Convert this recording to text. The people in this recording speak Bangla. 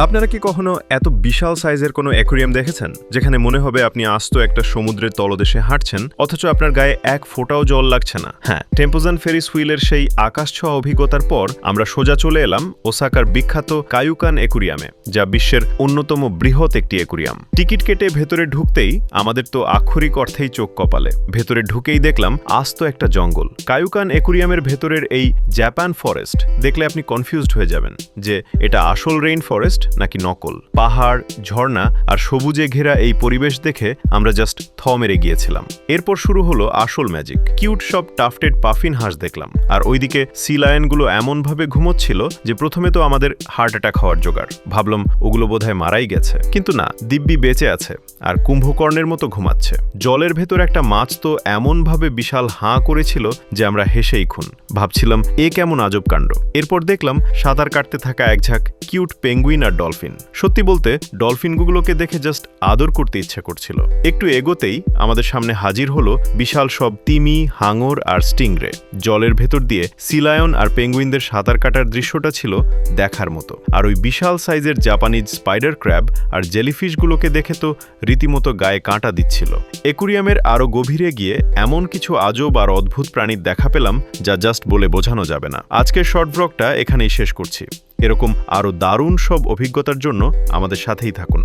আপনারা কি কখনো এত বিশাল সাইজের কোনো অ্যাকোয়ারিয়াম দেখেছেন যেখানে মনে হবে আপনি আস্ত একটা সমুদ্রের তলদেশে হাঁটছেন অথচ আপনার গায়ে এক ফোঁটাও জল লাগছে না? হ্যাঁ, টেম্পোজান ফেরিস হুইলের সেই আকাশছোঁয়া অভিজ্ঞতার পর আমরা সোজা চলে এলাম ওসাকার বিখ্যাত কায়ুকান অ্যাকোয়ারিয়ামে, যা বিশ্বের অন্যতম বৃহৎ একটি অ্যাকোয়ারিয়াম। টিকিট কেটে ভেতরে ঢুকতেই আমাদের তো আক্ষরিক অর্থেই চোখ কপালে। ভেতরে ঢুকেই দেখলাম আস্ত একটা জঙ্গল। কায়ুকান অ্যাকোয়ারিয়ামের ভেতরের এই জাপান ফরেস্ট দেখলে আপনি কনফিউজড হয়ে যাবেন যে এটা আসল রেইন ফরেস্ট নাকি নকল। পাহাড়, ঝর্ণা আর সবুজে ঘেরা এই পরিবেশ দেখে আমরা জাস্ট থ মেরে গিয়েছিলাম। এরপর শুরু হলো আসল ম্যাজিক। কিউট সব টাফটেড পাফিন হাঁস দেখলাম, আর ওইদিকে সি লায়নগুলো এমনভাবে ঘুমোচ্ছিল যে প্রথমে তো আমাদের হার্ট অ্যাটাক হওয়ার জোগাড়। ভাবলাম ওগুলো বোধহয় মারাই গেছে, কিন্তু না, দিব্যি বেঁচে আছে আর কুম্ভকর্ণের মতো ঘুমাচ্ছে। জলের ভেতর একটা মাছ তো এমনভাবে বিশাল হাঁ করেছিল যে আমরা হেসেই খুন। ভাবছিলাম এ কেমন আজব কাণ্ড। এরপর দেখলাম সাঁতার কাটতে থাকা এক ঝাঁক কিউট পেঙ্গুইন আর ডলফিন। সত্যি বলতে ডলফিনগুলোকে দেখে জাস্ট আদর করতে ইচ্ছে করছিল। একটু এগোতেই আমাদের সামনে হাজির হলো বিশাল সব তিমি, হাঙর আর স্টিংরে। জলের ভেতর দিয়ে সি লায়ন আর পেঙ্গুইনদের সাঁতার কাটার দৃশ্যটা ছিল দেখার মতো। আর ওই বিশাল সাইজের জাপানিজ স্পাইডার ক্র্যাব আর জেলিফিশগুলোকে দেখে তো রীতিমতো গায়ে কাঁটা দিচ্ছিল। অ্যাকোয়ারিয়ামের আরও গভীরে গিয়ে এমন কিছু আজব আর অদ্ভুত প্রাণীর দেখা পেলাম যা জাস্ট বলে বোঝানো যাবে না। আজকের শর্ট ব্লগটা এখানেই শেষ করছি। এরকম আরও দারুণ সব অভিজ্ঞতার জন্য আমাদের সাথেই থাকুন।